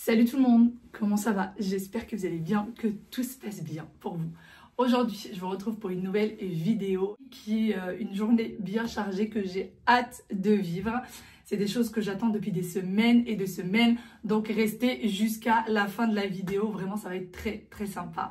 Salut tout le monde, comment ça va? J'espère que vous allez bien, que tout se passe bien pour vous. Aujourd'hui, je vous retrouve pour une nouvelle vidéo qui est une journée bien chargée que j'ai hâte de vivre. C'est des choses que j'attends depuis des semaines et des semaines, donc restez jusqu'à la fin de la vidéo. Vraiment, ça va être très sympa.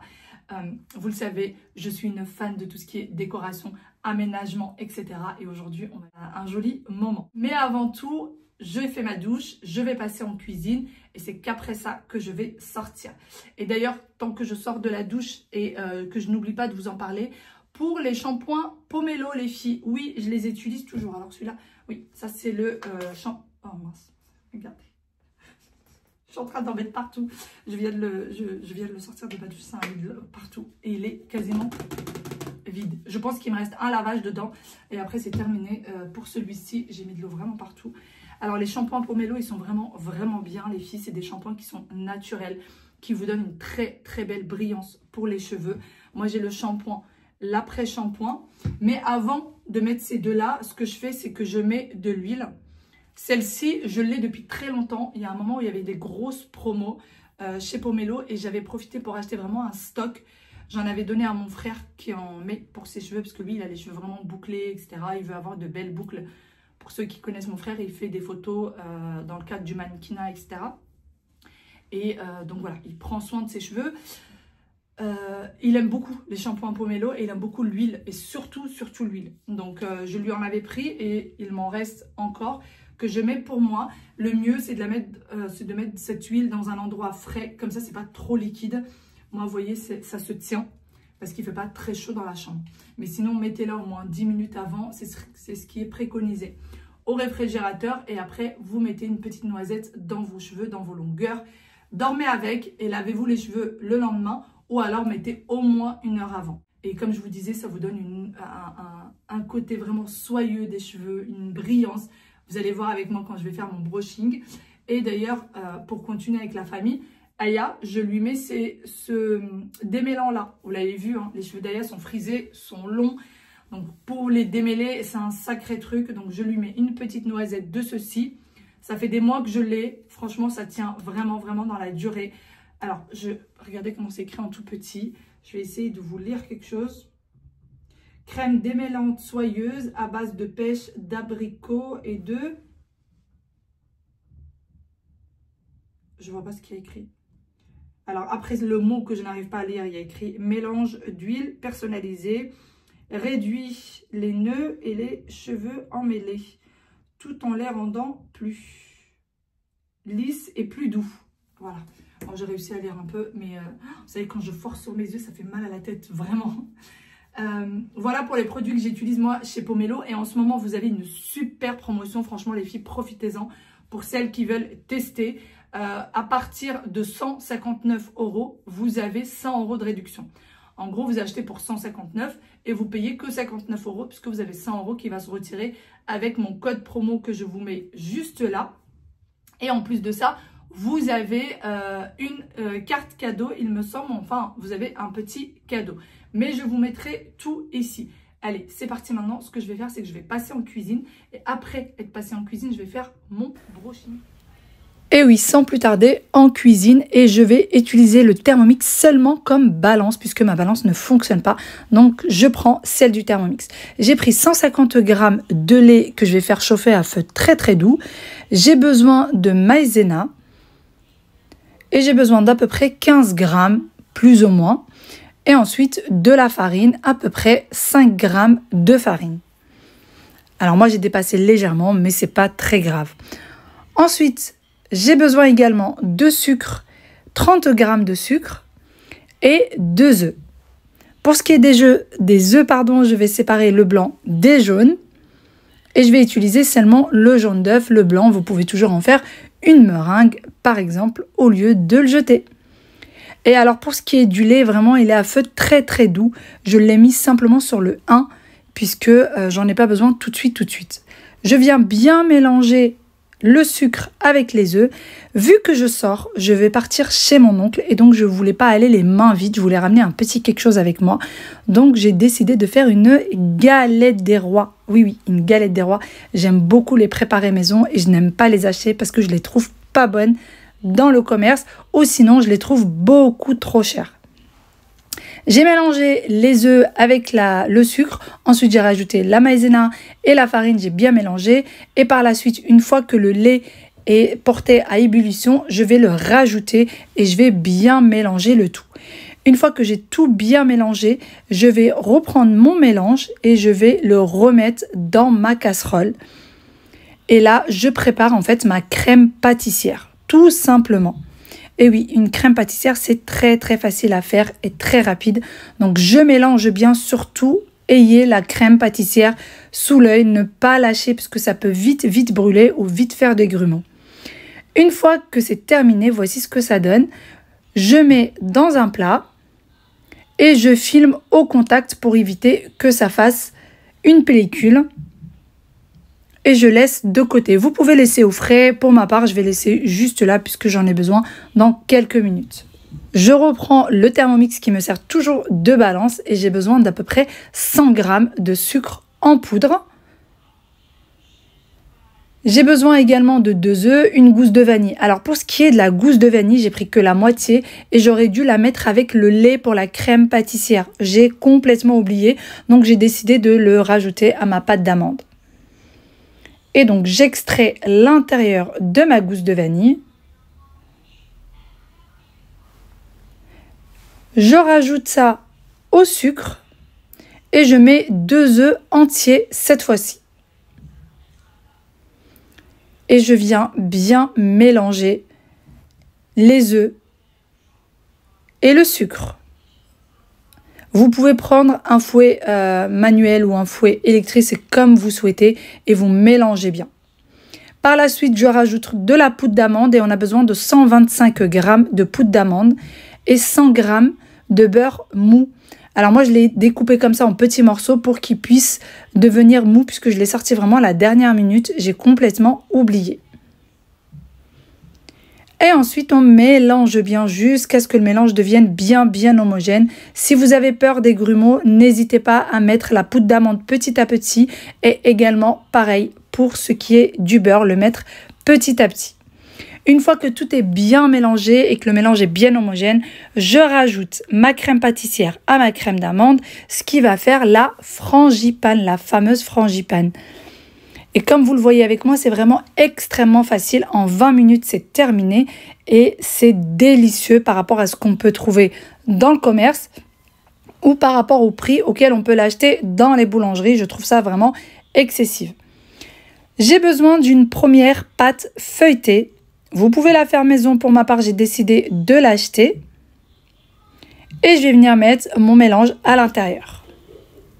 Vous le savez, je suis une fan de tout ce qui est décoration, aménagement, etc. Et aujourd'hui, on a un joli moment. Mais avant tout, je fais ma douche, je vais passer en cuisine et c'est qu'après ça que je vais sortir. Et d'ailleurs, tant que je sors de la douche et que je n'oublie pas de vous en parler, pour les shampoings Pomelo, les filles, oui, je les utilise toujours. Alors celui-là, oui, ça c'est le shampoing. Oh mince, regardez. Je suis en train d'en mettre partout. Je viens de le sortir de ma douche, c'est un vide partout. Et il est quasiment vide. Je pense qu'il me reste un lavage dedans. Et après, c'est terminé. Pour celui-ci, j'ai mis de l'eau vraiment partout. Alors, les shampoings Pomelo, ils sont vraiment bien, les filles. C'est des shampoings qui sont naturels, qui vous donnent une très belle brillance pour les cheveux. Moi, j'ai le shampoing, l'après-shampoing. Mais avant de mettre ces deux-là, ce que je fais, c'est que je mets de l'huile. Celle-ci, je l'ai depuis très longtemps. Il y a un moment où il y avait des grosses promos chez Pomelo et j'avais profité pour acheter vraiment un stock. J'en avais donné à mon frère qui en met pour ses cheveux parce que lui, il a les cheveux vraiment bouclés, etc. Il veut avoir de belles boucles. Pour ceux qui connaissent mon frère, il fait des photos dans le cadre du mannequinat, etc. Et donc voilà, il prend soin de ses cheveux. Il aime beaucoup les shampoings Pomelo et il aime beaucoup l'huile et surtout l'huile. Donc je lui en avais pris et il m'en reste encore que je mets pour moi. Le mieux, c'est de mettre cette huile dans un endroit frais. Comme ça, c'est pas trop liquide. Moi, vous voyez, ça se tient parce qu'il ne fait pas très chaud dans la chambre. Mais sinon, mettez-la au moins 10 minutes avant. C'est ce qui est préconisé au réfrigérateur. Et après, vous mettez une petite noisette dans vos cheveux, dans vos longueurs. Dormez avec et lavez-vous les cheveux le lendemain. Ou alors, mettez au moins 1 heure avant. Et comme je vous disais, ça vous donne un côté vraiment soyeux des cheveux, une brillance. Vous allez voir avec moi quand je vais faire mon brushing. Et d'ailleurs, pour continuer avec la famille, Aya, je lui mets ce démêlant là. Vous l'avez vu, hein, les cheveux d'Aya sont frisés, sont longs. Donc pour les démêler, c'est un sacré truc. Donc je lui mets une petite noisette de ceci. Ça fait des mois que je l'ai. Franchement, ça tient vraiment dans la durée. Alors, regardez comment c'est écrit en tout petit. Je vais essayer de vous lire quelque chose. Crème démêlante soyeuse à base de pêche, d'abricot et de... Je vois pas ce qu'il y a écrit. Alors, après le mot que je n'arrive pas à lire, il y a écrit mélange d'huile personnalisée, réduit les nœuds et les cheveux emmêlés, tout en les rendant plus lisses et plus doux. Voilà. Alors, j'ai réussi à lire un peu, mais vous savez, quand je force sur mes yeux, ça fait mal à la tête, vraiment. Voilà pour les produits que j'utilise moi chez Pomelo. Et en ce moment, vous avez une super promotion. Franchement, les filles, profitez-en pour celles qui veulent tester. À partir de 159 €, vous avez 100 € de réduction. En gros, vous achetez pour 159 et vous payez que 59 € puisque vous avez 100 € qui va se retirer avec mon code promo que je vous mets juste là. Et en plus de ça, vous avez une carte cadeau, il me semble. Enfin, vous avez un petit cadeau. Mais je vous mettrai tout ici. Allez, c'est parti maintenant. Ce que je vais faire, c'est que je vais passer en cuisine. Et après être passé en cuisine, je vais faire mon brushing. Et oui, sans plus tarder, en cuisine. Et je vais utiliser le Thermomix seulement comme balance, puisque ma balance ne fonctionne pas. Donc, je prends celle du Thermomix. J'ai pris 150 g de lait que je vais faire chauffer à feu très doux. J'ai besoin de maïzena. Et j'ai besoin d'à peu près 15 g, plus ou moins. Et ensuite, de la farine, à peu près 5 g de farine. Alors moi, j'ai dépassé légèrement, mais c'est pas très grave. Ensuite, j'ai besoin également de sucre, 30 g de sucre et 2 œufs. Pour ce qui est des œufs, je vais séparer le blanc des jaunes. Et je vais utiliser seulement le jaune d'œuf, le blanc. Vous pouvez toujours en faire une meringue, par exemple, au lieu de le jeter. Et alors, pour ce qui est du lait, vraiment, il est à feu très doux. Je l'ai mis simplement sur le 1, puisque j'en ai pas besoin tout de suite. Je viens bien mélanger le sucre avec les œufs. Vu que je sors, je vais partir chez mon oncle et donc je voulais pas aller les mains vides, je voulais ramener un petit quelque chose avec moi. Donc j'ai décidé de faire une galette des rois. Oui, une galette des rois. J'aime beaucoup les préparer maison et je n'aime pas les acheter parce que je les trouve pas bonnes. dans le commerce ou sinon je les trouve beaucoup trop chers. J'ai mélangé les œufs avec le sucre, ensuite j'ai rajouté la maïzena et la farine, j'ai bien mélangé et par la suite, une fois que le lait est porté à ébullition, je vais le rajouter et je vais bien mélanger le tout. Une fois que j'ai tout bien mélangé, je vais reprendre mon mélange et je vais le remettre dans ma casserole. Et là, je prépare en fait ma crème pâtissière, tout simplement. Et oui, une crème pâtissière, c'est très facile à faire et très rapide. Donc, je mélange bien, surtout, ayez la crème pâtissière sous l'œil, ne pas lâcher parce que ça peut vite brûler ou vite faire des grumeaux. Une fois que c'est terminé, voici ce que ça donne. Je mets dans un plat. Et je filme au contact pour éviter que ça fasse une pellicule. Et je laisse de côté. Vous pouvez laisser au frais. Pour ma part, je vais laisser juste là puisque j'en ai besoin dans quelques minutes. Je reprends le Thermomix qui me sert toujours de balance et j'ai besoin d'à peu près 100 g de sucre en poudre. J'ai besoin également de 2 œufs, une gousse de vanille. Alors pour ce qui est de la gousse de vanille, j'ai pris que la moitié et j'aurais dû la mettre avec le lait pour la crème pâtissière. J'ai complètement oublié, donc j'ai décidé de le rajouter à ma pâte d'amande. Et donc j'extrais l'intérieur de ma gousse de vanille. Je rajoute ça au sucre et je mets 2 œufs entiers cette fois-ci. Et je viens bien mélanger les œufs et le sucre. Vous pouvez prendre un fouet manuel ou un fouet électrique, c'est comme vous souhaitez, et vous mélangez bien. Par la suite, je rajoute de la poudre d'amande et on a besoin de 125 g de poudre d'amande et 100 g de beurre mou. Alors moi, je l'ai découpé comme ça en petits morceaux pour qu'il puisse devenir mou puisque je l'ai sorti vraiment à la dernière minute. J'ai complètement oublié. Et ensuite, on mélange bien jusqu'à ce que le mélange devienne bien homogène. Si vous avez peur des grumeaux, n'hésitez pas à mettre la poudre d'amande petit à petit. Et également, pareil, pour ce qui est du beurre, le mettre petit à petit. Une fois que tout est bien mélangé et que le mélange est bien homogène, je rajoute ma crème pâtissière à ma crème d'amande, ce qui va faire la frangipane, la fameuse frangipane. Et comme vous le voyez avec moi, c'est vraiment extrêmement facile. En 20 minutes, c'est terminé et c'est délicieux par rapport à ce qu'on peut trouver dans le commerce ou par rapport au prix auquel on peut l'acheter dans les boulangeries. Je trouve ça vraiment excessif. J'ai besoin d'une première pâte feuilletée. Vous pouvez la faire maison. Pour ma part, j'ai décidé de l'acheter. Et je vais venir mettre mon mélange à l'intérieur.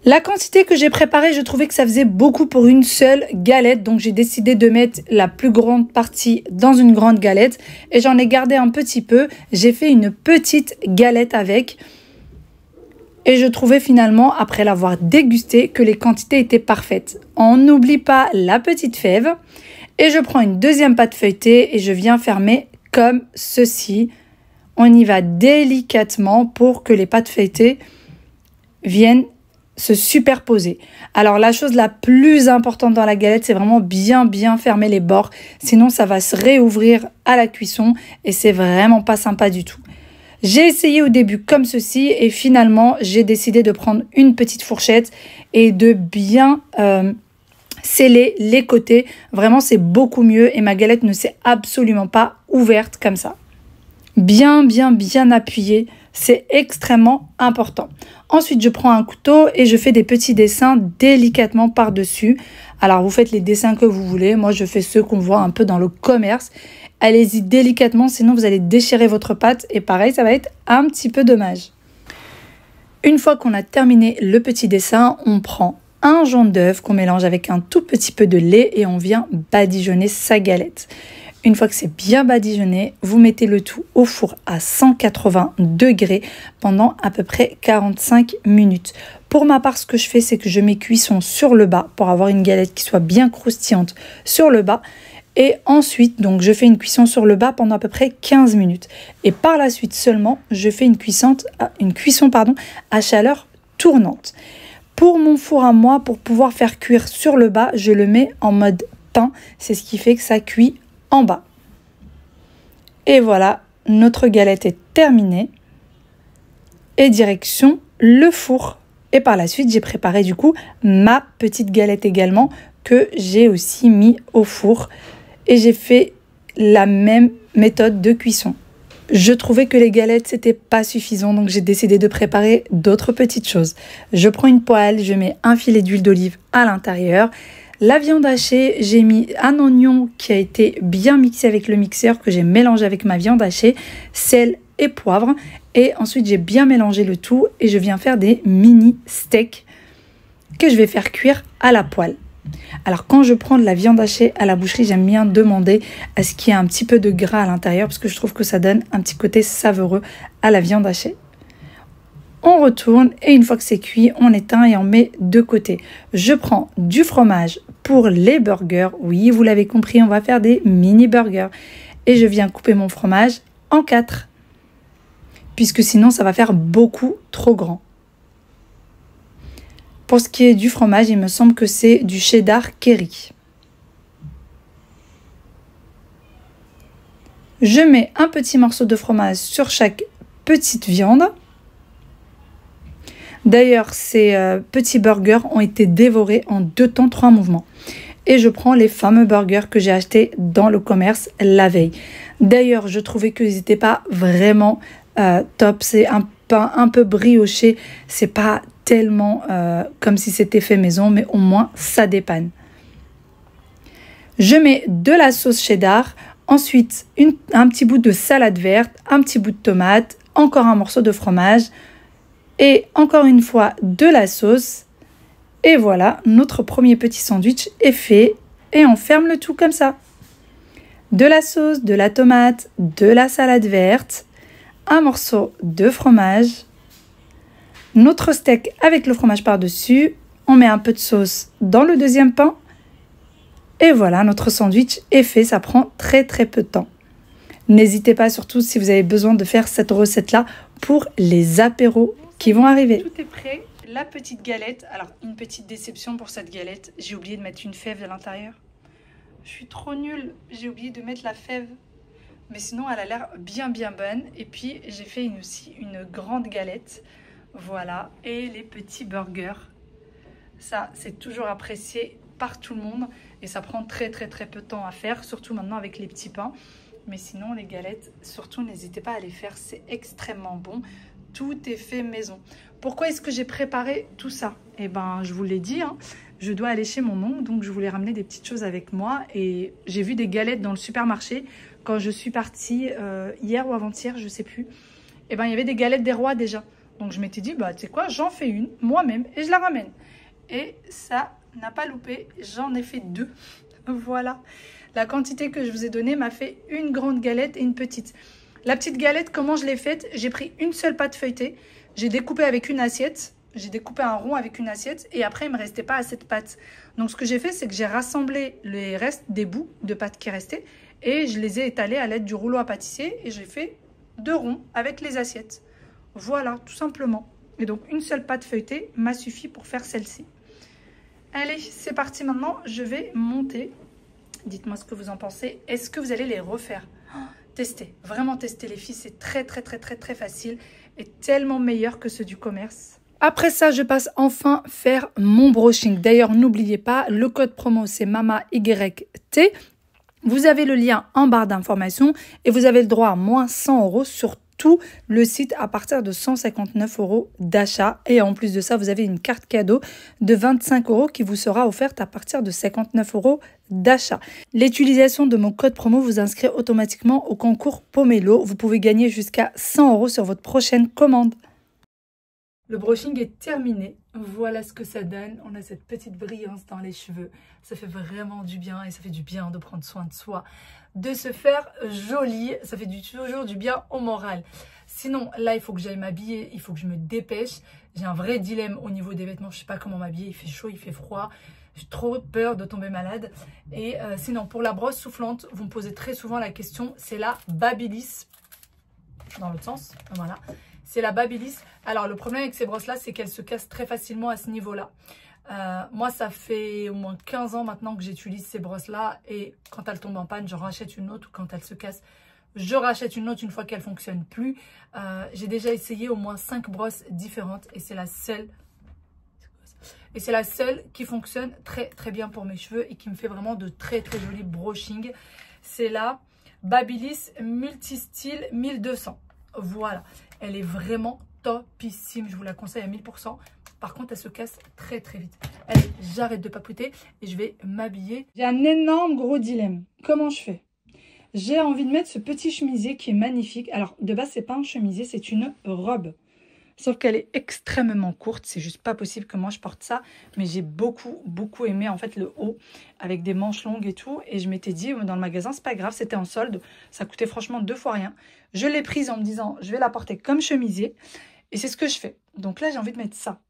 La quantité que j'ai préparée, je trouvais que ça faisait beaucoup pour une seule galette. Donc, j'ai décidé de mettre la plus grande partie dans une grande galette. Et j'en ai gardé un petit peu. J'ai fait une petite galette avec. Et je trouvais finalement, après l'avoir dégusté, que les quantités étaient parfaites. On n'oublie pas la petite fève. Et je prends une deuxième pâte feuilletée et je viens fermer comme ceci. On y va délicatement pour que les pâtes feuilletées viennent se superposer. Alors la chose la plus importante dans la galette, c'est vraiment bien fermer les bords. Sinon ça va se réouvrir à la cuisson et c'est vraiment pas sympa du tout. J'ai essayé au début comme ceci et finalement j'ai décidé de prendre une petite fourchette et de bien sceller les côtés. Vraiment, c'est beaucoup mieux et ma galette ne s'est absolument pas ouverte comme ça. Bien appuyé, c'est extrêmement important. Ensuite, je prends un couteau et je fais des petits dessins délicatement par-dessus. Alors, vous faites les dessins que vous voulez. Moi, je fais ceux qu'on voit un peu dans le commerce. Allez-y délicatement, sinon vous allez déchirer votre pâte et pareil, ça va être un petit peu dommage. Une fois qu'on a terminé le petit dessin, on prend un jaune d'œuf qu'on mélange avec un tout petit peu de lait et on vient badigeonner sa galette. Une fois que c'est bien badigeonné, vous mettez le tout au four à 180 degrés pendant à peu près 45 minutes. Pour ma part, ce que je fais, c'est que je mets cuisson sur le bas pour avoir une galette qui soit bien croustillante sur le bas. Et ensuite, donc, je fais une cuisson sur le bas pendant à peu près 15 minutes. Et par la suite seulement, je fais une cuisson à chaleur tournante. Pour mon four à moi, pour pouvoir faire cuire sur le bas, je le mets en mode pain. C'est ce qui fait que ça cuit en bas. Et voilà, notre galette est terminée. Et direction le four. Et par la suite, j'ai préparé du coup ma petite galette également que j'ai aussi mis au four. Et j'ai fait la même méthode de cuisson. Je trouvais que les galettes, c'était pas suffisant, donc j'ai décidé de préparer d'autres petites choses. Je prends une poêle, je mets un filet d'huile d'olive à l'intérieur. La viande hachée, j'ai mis un oignon qui a été bien mixé avec le mixeur, que j'ai mélangé avec ma viande hachée, sel et poivre. Et ensuite, j'ai bien mélangé le tout et je viens faire des mini steaks que je vais faire cuire à la poêle. Alors quand je prends de la viande hachée à la boucherie, j'aime bien demander à ce qu'il y ait un petit peu de gras à l'intérieur parce que je trouve que ça donne un petit côté savoureux à la viande hachée. On retourne et une fois que c'est cuit, on éteint et on met de côté. Je prends du fromage pour les burgers. Oui, vous l'avez compris, on va faire des mini burgers. Et je viens couper mon fromage en 4. Puisque sinon ça va faire beaucoup trop grand. Pour ce qui est du fromage, il me semble que c'est du cheddar Kerry. Je mets un petit morceau de fromage sur chaque petite viande. D'ailleurs, ces petits burgers ont été dévorés en 2 temps, 3 mouvements. Et je prends les fameux burgers que j'ai achetés dans le commerce la veille. D'ailleurs, je trouvais qu'ils n'étaient pas vraiment top. C'est un pain un peu brioché. C'est pas tellement comme si c'était fait maison, mais au moins ça dépanne. Je mets de la sauce cheddar, ensuite un petit bout de salade verte, un petit bout de tomate, encore un morceau de fromage et encore une fois de la sauce. Et voilà, notre premier petit sandwich est fait et on ferme le tout comme ça. De la sauce, de la tomate, de la salade verte, un morceau de fromage, notre steak avec le fromage par-dessus, on met un peu de sauce dans le deuxième pain et voilà, notre sandwich est fait, ça prend très peu de temps. N'hésitez pas surtout si vous avez besoin de faire cette recette-là pour les apéros qui vont arriver. Tout est prêt, la petite galette, alors une petite déception pour cette galette, j'ai oublié de mettre une fève à l'intérieur. Je suis trop nulle, j'ai oublié de mettre la fève. Mais sinon, elle a l'air bien bonne. Et puis, j'ai fait aussi une grande galette. Voilà. Et les petits burgers. Ça, c'est toujours apprécié par tout le monde. Et ça prend très peu de temps à faire. Surtout maintenant avec les petits pains. Mais sinon, les galettes, surtout, n'hésitez pas à les faire. C'est extrêmement bon. Tout est fait maison. Pourquoi est-ce que j'ai préparé tout ça? Eh ben, je vous l'ai dit, hein, je dois aller chez mon oncle. Donc, je voulais ramener des petites choses avec moi. Et j'ai vu des galettes dans le supermarché. Quand je suis partie hier ou avant-hier, je sais plus, et ben il y avait des galettes des rois déjà. Donc je m'étais dit, bah tu sais quoi, j'en fais une moi-même et je la ramène. Et ça n'a pas loupé, j'en ai fait 2. Voilà. La quantité que je vous ai donnée m'a fait une grande galette et une petite. La petite galette, comment je l'ai faite? J'ai pris une seule pâte feuilletée, j'ai découpé avec une assiette, j'ai découpé un rond avec une assiette et après il ne me restait pas assez de pâte. Donc ce que j'ai fait, c'est que j'ai rassemblé les restes des bouts de pâte qui restaient. Et je les ai étalés à l'aide du rouleau à pâtisser et j'ai fait 2 ronds avec les assiettes. Voilà, tout simplement. Et donc, une seule pâte feuilletée m'a suffi pour faire celle-ci. Allez, c'est parti maintenant. Je vais monter. Dites-moi ce que vous en pensez. Est-ce que vous allez les refaire? Testez, vraiment testez les filles. C'est très facile et tellement meilleur que ceux du commerce. Après ça, je passe enfin faire mon brushing. D'ailleurs, n'oubliez pas, le code promo, c'est MAMAYT. Vous avez le lien en barre d'informations et vous avez le droit à moins 100 € sur tout le site à partir de 159 € d'achat. Et en plus de ça, vous avez une carte cadeau de 25 € qui vous sera offerte à partir de 59 € d'achat. L'utilisation de mon code promo vous inscrit automatiquement au concours Pomelo. Vous pouvez gagner jusqu'à 100 € sur votre prochaine commande. Le brushing est terminé. Voilà ce que ça donne. On a cette petite brillance dans les cheveux. Ça fait vraiment du bien et ça fait du bien de prendre soin de soi, de se faire joli. Ça fait toujours du bien au moral. Sinon, là, il faut que j'aille m'habiller. Il faut que je me dépêche. J'ai un vrai dilemme au niveau des vêtements. Je ne sais pas comment m'habiller. Il fait chaud, il fait froid. J'ai trop peur de tomber malade. Et sinon, pour la brosse soufflante, vous me posez très souvent la question. C'est la Babyliss. Dans l'autre sens. Voilà. C'est la Babyliss. Alors, le problème avec ces brosses-là, c'est qu'elles se cassent très facilement à ce niveau-là. Moi, ça fait au moins 15 ans maintenant que j'utilise ces brosses-là. Et quand elles tombent en panne, je rachète une autre. Ou quand elles se cassent, je rachète une autre une fois qu'elle ne fonctionne plus. J'ai déjà essayé au moins 5 brosses différentes et c'est la seule. Et c'est la seule qui fonctionne très très bien pour mes cheveux et qui me fait vraiment de très très jolis brushing. C'est la Babyliss Multistyle 1200. Voilà, elle est vraiment topissime. Je vous la conseille à 1000%. Par contre, elle se casse très très vite. Allez, j'arrête de papoter et je vais m'habiller. J'ai un énorme gros dilemme. Comment je fais? J'ai envie de mettre ce petit chemisier qui est magnifique. Alors, de base, c'est pas un chemisier, c'est une robe. Sauf qu'elle est extrêmement courte. C'est juste pas possible que moi je porte ça. Mais j'ai beaucoup aimé en fait le haut avec des manches longues et tout. Et je m'étais dit dans le magasin, c'est pas grave, c'était en solde. Ça coûtait franchement 2 fois rien. Je l'ai prise en me disant, je vais la porter comme chemisier. Et c'est ce que je fais. Donc là, j'ai envie de mettre ça.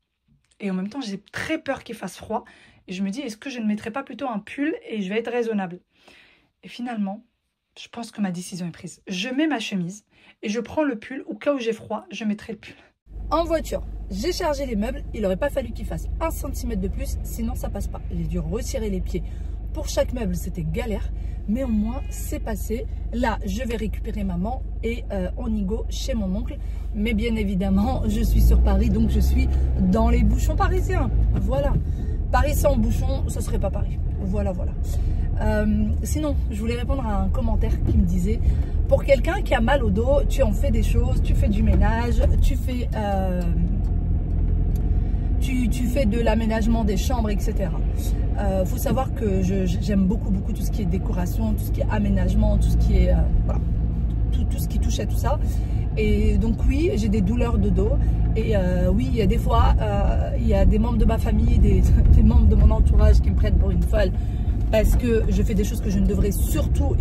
Et en même temps, j'ai très peur qu'il fasse froid. Et je me dis, est-ce que je ne mettrais pas plutôt un pull et je vais être raisonnable? Et finalement, je pense que ma décision est prise. Je mets ma chemise et je prends le pull. Au cas où j'ai froid, je mettrai le pull. En voiture, j'ai chargé les meubles. Il n'aurait pas fallu qu'il fasse 1 cm de plus, sinon ça passe pas. J'ai dû retirer les pieds. Pour chaque meuble, c'était galère. Mais au moins, c'est passé. Là, je vais récupérer maman et on y go chez mon oncle. Mais bien évidemment, je suis sur Paris, donc je suis dans les bouchons parisiens. Voilà. Paris sans bouchons, ce serait pas Paris. Voilà. Sinon, je voulais répondre à un commentaire qui me disait: pour quelqu'un qui a mal au dos, tu en fais des choses, tu fais du ménage, tu fais de l'aménagement des chambres, etc. Faut savoir que j'aime beaucoup tout ce qui est décoration, tout ce qui est aménagement, tout ce qui est voilà, tout ce qui touche à tout ça. Et donc oui, j'ai des douleurs de dos. Et oui, il y a des fois, il y a des membres de ma famille, des membres de mon entourage qui me prennent pour une folle parce que je fais des choses que je ne devrais surtout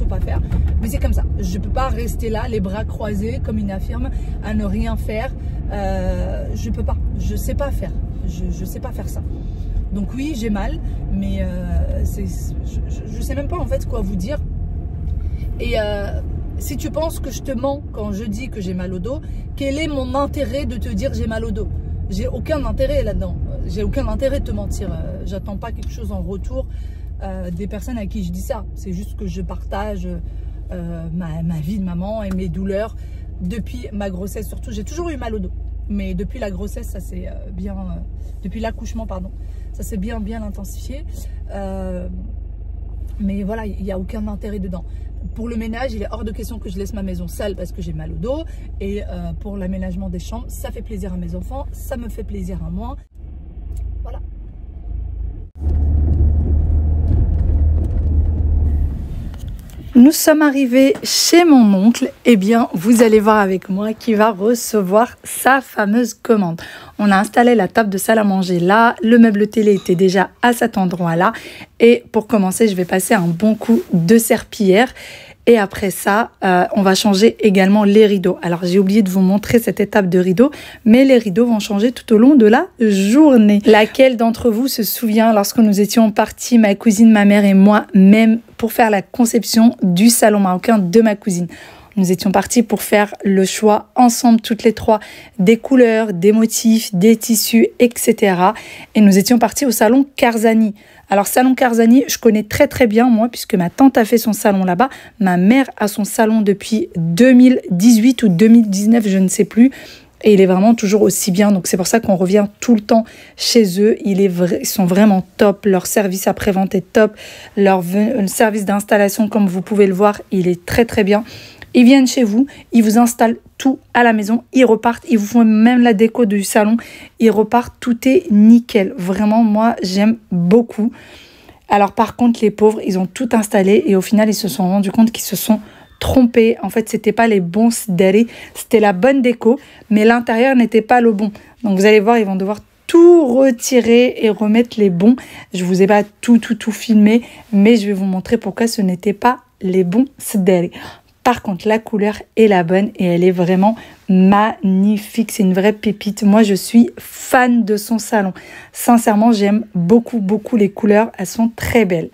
pas faire. Mais c'est comme ça. Je ne peux pas rester là, les bras croisés comme une infirme, à ne rien faire. Je peux pas. Je sais pas faire. Je sais pas faire ça. Donc oui, j'ai mal, mais je sais même pas en fait quoi vous dire. Et si tu penses que je te mens quand je dis que j'ai mal au dos, quel est mon intérêt de te dire j'ai mal au dos? J'ai aucun intérêt là-dedans. J'ai aucun intérêt de te mentir. J'attends pas quelque chose en retour des personnes à qui je dis ça. C'est juste que je partage ma vie de maman et mes douleurs depuis ma grossesse. Surtout, j'ai toujours eu mal au dos. Mais depuis la grossesse, ça s'est depuis l'accouchement, pardon, ça s'est bien intensifié. Mais voilà, il n'y a aucun intérêt dedans. Pour le ménage, il est hors de question que je laisse ma maison sale parce que j'ai mal au dos. Et pour l'aménagement des chambres, ça fait plaisir à mes enfants, ça me fait plaisir à moi. Voilà. Nous sommes arrivés chez mon oncle. Eh bien, vous allez voir avec moi qui va recevoir sa fameuse commande. On a installé la table de salle à manger là. Le meuble télé était déjà à cet endroit-là. Et pour commencer, je vais passer un bon coup de serpillière. Et après ça, on va changer également les rideaux. Alors, j'ai oublié de vous montrer cette étape de rideaux, mais les rideaux vont changer tout au long de la journée. Laquelle d'entre vous se souvient lorsque nous étions partis, ma cousine, ma mère et moi, même pour faire la conception du salon marocain de ma cousine? Nous étions partis pour faire le choix ensemble, toutes les trois, des couleurs, des motifs, des tissus, etc. Et nous étions partis au salon Karzani. Alors, salon Karzani, je connais très bien, moi, puisque ma tante a fait son salon là-bas. Ma mère a son salon depuis 2018 ou 2019, je ne sais plus. Et il est vraiment toujours aussi bien. Donc, c'est pour ça qu'on revient tout le temps chez eux. Ils sont vraiment top. Leur service après-vente est top. Leur service d'installation, comme vous pouvez le voir, il est très bien. Ils viennent chez vous, ils vous installent tout à la maison, ils repartent, ils vous font même la déco du salon, ils repartent, tout est nickel. Vraiment, moi, j'aime beaucoup. Alors, par contre, les pauvres, ils ont tout installé et au final, ils se sont rendus compte qu'ils se sont trompés. En fait, c'était pas les bons sidérés, c'était la bonne déco, mais l'intérieur n'était pas le bon. Donc, vous allez voir, ils vont devoir tout retirer et remettre les bons. Je vous ai pas tout filmé, mais je vais vous montrer pourquoi ce n'était pas les bons sidérés. Par contre, la couleur est la bonne et elle est vraiment magnifique. C'est une vraie pépite. Moi, je suis fan de son salon. Sincèrement, j'aime beaucoup les couleurs. Elles sont très belles.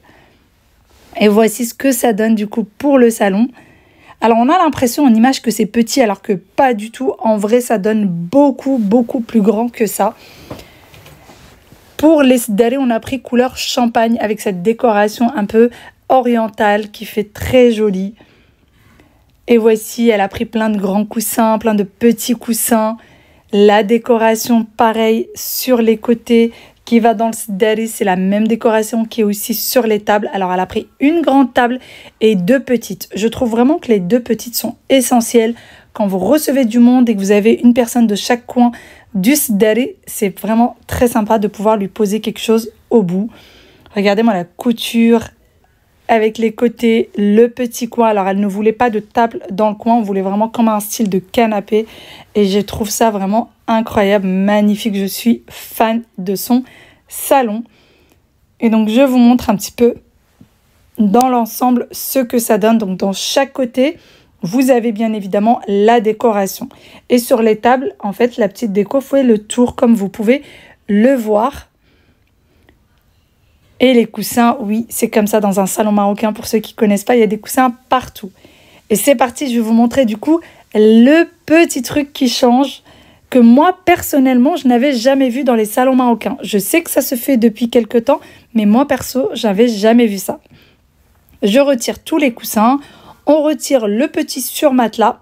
Et voici ce que ça donne du coup pour le salon. Alors, on a l'impression en image que c'est petit alors que pas du tout. En vrai, ça donne beaucoup plus grand que ça. Pour les sidérés, on a pris couleur champagne avec cette décoration un peu orientale qui fait très jolie. Et voici, elle a pris plein de grands coussins, plein de petits coussins. La décoration, pareil, sur les côtés, qui va dans le sidari. C'est la même décoration qui est aussi sur les tables. Alors, elle a pris une grande table et 2 petites. Je trouve vraiment que les 2 petites sont essentielles. Quand vous recevez du monde et que vous avez une personne de chaque coin du sidari, c'est vraiment très sympa de pouvoir lui poser quelque chose au bout. Regardez-moi la couture avec les côtés, le petit coin. Alors, elle ne voulait pas de table dans le coin. On voulait vraiment comme un style de canapé. Et je trouve ça vraiment incroyable, magnifique. Je suis fan de son salon. Et donc, je vous montre un petit peu dans l'ensemble ce que ça donne. Donc, dans chaque côté, vous avez bien évidemment la décoration. Et sur les tables, en fait, la petite déco fait le tour comme vous pouvez le voir. Et les coussins, oui, c'est comme ça dans un salon marocain. Pour ceux qui ne connaissent pas, il y a des coussins partout. Et c'est parti, je vais vous montrer du coup le petit truc qui change, que moi, personnellement, je n'avais jamais vu dans les salons marocains. Je sais que ça se fait depuis quelques temps, mais moi, perso, je n'avais jamais vu ça. Je retire tous les coussins. On retire le petit surmatelas.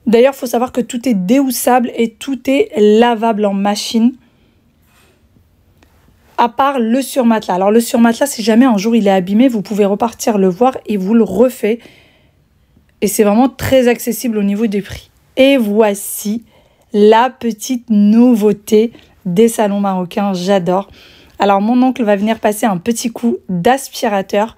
D'ailleurs, il faut savoir que tout est déhoussable et tout est lavable en machine. À part le surmatelas. Alors le surmatelas, si jamais un jour il est abîmé, vous pouvez repartir le voir et vous le refait. Et c'est vraiment très accessible au niveau des prix. Et voici la petite nouveauté des salons marocains. J'adore. Alors mon oncle va venir passer un petit coup d'aspirateur.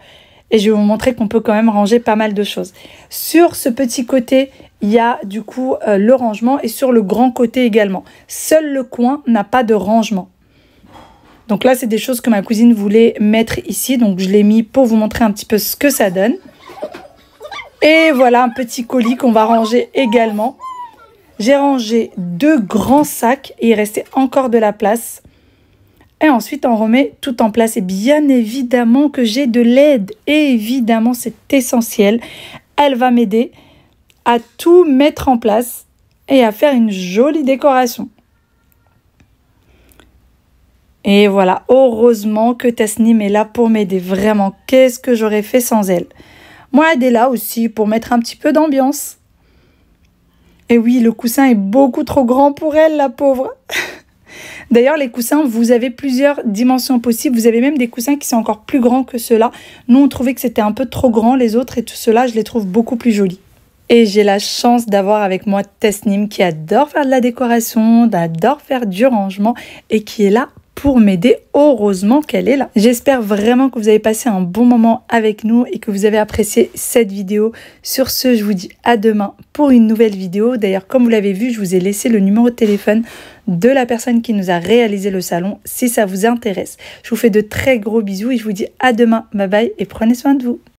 Et je vais vous montrer qu'on peut quand même ranger pas mal de choses. Sur ce petit côté, il y a du coup le rangement. Et sur le grand côté également. Seul le coin n'a pas de rangement. Donc là, c'est des choses que ma cousine voulait mettre ici. Donc, je l'ai mis pour vous montrer un petit peu ce que ça donne. Et voilà un petit colis qu'on va ranger également. J'ai rangé 2 grands sacs et il restait encore de la place. Et ensuite, on remet tout en place. Et bien évidemment que j'ai de l'aide. Et évidemment, c'est essentiel. Elle va m'aider à tout mettre en place et à faire une jolie décoration. Et voilà, heureusement que Tasnim est là pour m'aider. Vraiment, qu'est-ce que j'aurais fait sans elle? Moi, elle est là aussi pour mettre un petit peu d'ambiance. Et oui, le coussin est beaucoup trop grand pour elle, la pauvre. D'ailleurs, les coussins, vous avez plusieurs dimensions possibles. Vous avez même des coussins qui sont encore plus grands que ceux-là. Nous, on trouvait que c'était un peu trop grand, les autres. Et tout cela, je les trouve beaucoup plus jolis. Et j'ai la chance d'avoir avec moi Tasnim qui adore faire de la décoration, adore faire du rangement et qui est là pour m'aider. Heureusement qu'elle est là. J'espère vraiment que vous avez passé un bon moment avec nous et que vous avez apprécié cette vidéo. Sur ce, je vous dis à demain pour une nouvelle vidéo. D'ailleurs, comme vous l'avez vu, je vous ai laissé le numéro de téléphone de la personne qui nous a réalisé le salon si ça vous intéresse. Je vous fais de très gros bisous et je vous dis à demain. Bye bye et prenez soin de vous.